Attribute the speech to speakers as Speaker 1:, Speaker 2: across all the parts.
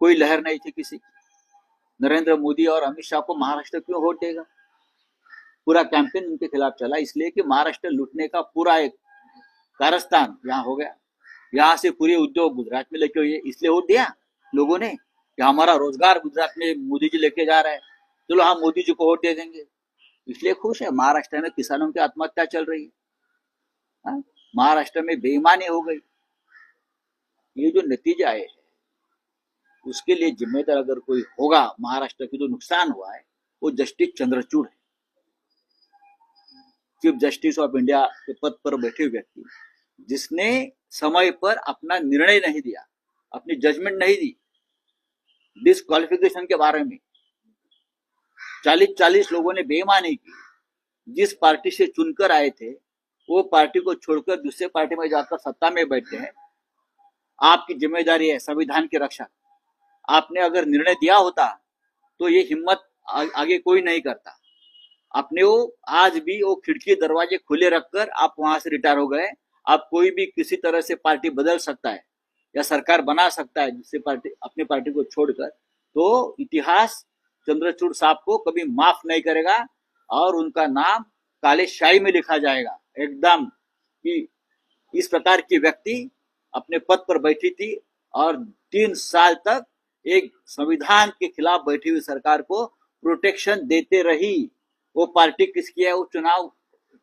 Speaker 1: कोई लहर नहीं थी किसी की। नरेंद्र मोदी और अमित शाह को महाराष्ट्र क्यों वोट देगा? पूरा कैंपेन उनके खिलाफ चला, इसलिए कि महाराष्ट्र लूटने का पूरा एक कारस्तान यहाँ हो गया। यहाँ से पूरे उद्योग गुजरात में लेके हुए, इसलिए वोट दिया लोगों ने कि हमारा रोजगार गुजरात में मोदी जी लेके जा रहे हैं, चलो हम मोदी जी को वोट दे देंगे, इसलिए खुश है। महाराष्ट्र में किसानों की आत्महत्या चल रही है, महाराष्ट्र में बेईमानी हो गई। ये जो नतीजे आए हैं उसके लिए जिम्मेदार अगर कोई होगा महाराष्ट्र की जो नुकसान हुआ है, वो जस्टिस चंद्रचूड़ है। चीफ जस्टिस ऑफ इंडिया के पद पर बैठे व्यक्ति जिसने समय पर अपना निर्णय नहीं दिया, अपनी जजमेंट नहीं दी डिस्क्वालिफिकेशन के बारे में। 40-40 लोगों ने बेईमानी की। जिस पार्टी से चुनकर आए थे वो पार्टी को छोड़कर दूसरे पार्टी में जाकर सत्ता में बैठे हैं। आपकी जिम्मेदारी है संविधान की रक्षा। आपने अगर निर्णय दिया होता तो ये हिम्मत आगे कोई नहीं करता। आपने वो आज भी वो खिड़की दरवाजे खुले रखकर आप वहां से रिटायर हो गए। आप कोई भी किसी तरह से पार्टी बदल सकता है या सरकार बना सकता है जिससे पार्टी अपनी पार्टी को छोड़कर, तो इतिहास चंद्रचूड़ साहब को कभी माफ नहीं करेगा और उनका नाम काले शाही में लिखा जाएगा एकदम, कि इस प्रकार की व्यक्ति अपने पद पर बैठी थी और 3 साल तक एक संविधान के खिलाफ बैठी हुई सरकार को प्रोटेक्शन देते रही। वो पार्टी किसकी है, वो चुनाव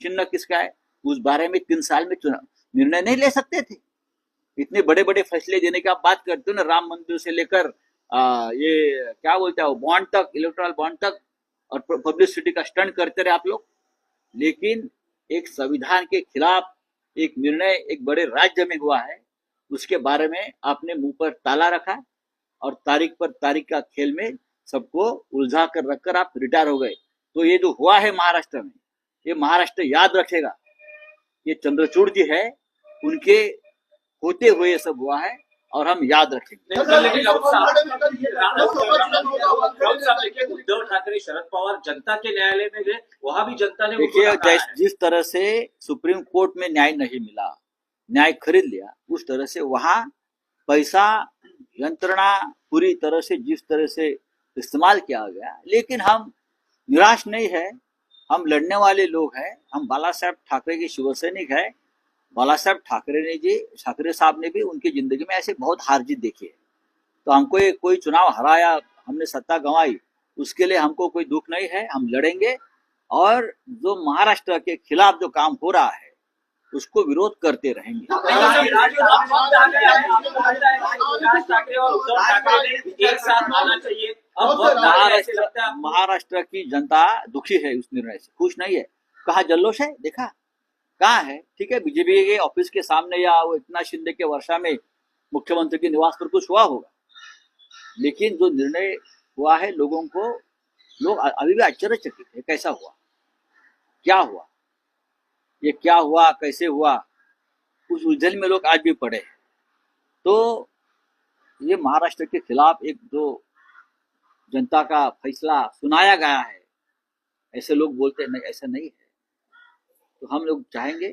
Speaker 1: चिन्ह किसका है, उस बारे में 3 साल में निर्णय नहीं ले सकते थे। इतने बड़े बड़े फैसले देने की आप बात करते हो ना, राम मंदिर से लेकर ये क्या बोलते हैं बॉन्ड तक, इलेक्ट्रल बॉन्ड तक, और पब्लिसिटी का स्टंट करते रहे आप लोग। लेकिन एक संविधान के खिलाफ एक निर्णय एक बड़े राज्य में हुआ है, उसके बारे में आपने मुंह पर ताला रखा और तारीख पर तारीख का खेल में सबको उलझा कर रखकर आप रिटायर हो गए। तो ये जो हुआ है महाराष्ट्र में, ये महाराष्ट्र याद रखेगा। ये चंद्रचूड़ जी है, उनके होते हुए ये सब हुआ है और हम याद रखेंगे।
Speaker 2: उद्धव ठाकरे शरद पवार जनता के न्यायालय में गए, वहां भी जनता ने
Speaker 1: देखिए जिस तरह से सुप्रीम कोर्ट में न्याय नहीं मिला, न्याय खरीद लिया, उस तरह से वहां पैसा यंत्रणा पूरी तरह से जिस तरह से इस्तेमाल किया गया। लेकिन हम निराश नहीं है, हम लड़ने वाले लोग हैं। हम बाला साहब ठाकरे के शिव सैनिक है। बाला साहब ठाकरे साहब ने भी उनकी जिंदगी में ऐसे बहुत हार जीत देखी है। तो हमको कोई चुनाव हराया, हमने सत्ता गंवाई, उसके लिए हमको कोई दुख नहीं है। हम लड़ेंगे और जो महाराष्ट्र के खिलाफ जो काम हो रहा है उसको विरोध करते रहेंगे। महाराष्ट्र की जनता दुखी है, उस निर्णय से खुश नहीं है। कहाँ जल्लोष है, देखा कहाँ है? ठीक है, बीजेपी के ऑफिस के सामने या वो एकनाथ शिंदे के वर्षा में मुख्यमंत्री के निवास पर कुछ हुआ होगा, लेकिन जो निर्णय हुआ है लोगों को, लोग अभी भी आश्चर्यचकित है कैसा हुआ, क्या हुआ, ये क्या हुआ, कैसे हुआ, उस उलझन में लोग आज भी पड़े हैं। तो ये महाराष्ट्र के खिलाफ एक जो जनता का फैसला सुनाया गया है, ऐसे लोग बोलते नहीं, ऐसा नहीं है। तो हम लोग चाहेंगे,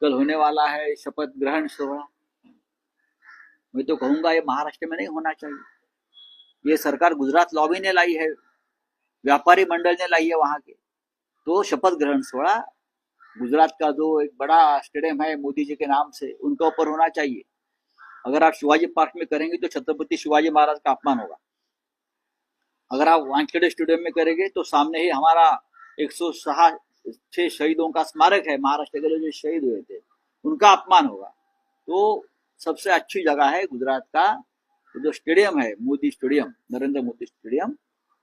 Speaker 1: कल होने वाला है शपथ ग्रहण सोहळा, मैं तो कहूंगा ये महाराष्ट्र में नहीं होना चाहिए। ये सरकार गुजरात लॉबी ने लाई है, व्यापारी मंडल ने लाई है वहां के। तो शपथ ग्रहण सोहळा गुजरात का जो एक बड़ा स्टेडियम है मोदी जी के नाम से, उनके ऊपर होना चाहिए। अगर आप शिवाजी पार्क में करेंगे तो छत्रपति शिवाजी महाराज का अपमान होगा। अगर आप वानखेड़े स्टेडियम में करेंगे तो सामने ही हमारा 106 शहीदों का स्मारक है, महाराष्ट्र के लिए जो शहीद हुए थे उनका अपमान होगा। तो सबसे अच्छी जगह है गुजरात का जो स्टेडियम है, मोदी स्टेडियम, नरेंद्र मोदी स्टेडियम,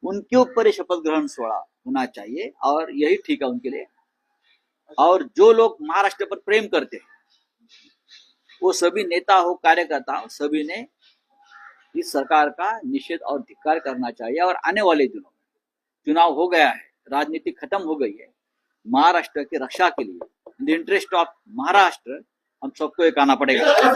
Speaker 1: उनके ऊपर शपथ ग्रहण सोहळा होना चाहिए और यही ठीक है उनके लिए। और जो लोग महाराष्ट्र पर प्रेम करते हैं वो सभी नेता हो, कार्यकर्ता हो, सभी ने इस सरकार का निषेध और धिक्कार करना चाहिए। और आने वाले दिनों में चुनाव हो गया है, राजनीति खत्म हो गई है, महाराष्ट्र की रक्षा के लिए, in the interest of Maharashtra, हम सबको एक आना पड़ेगा।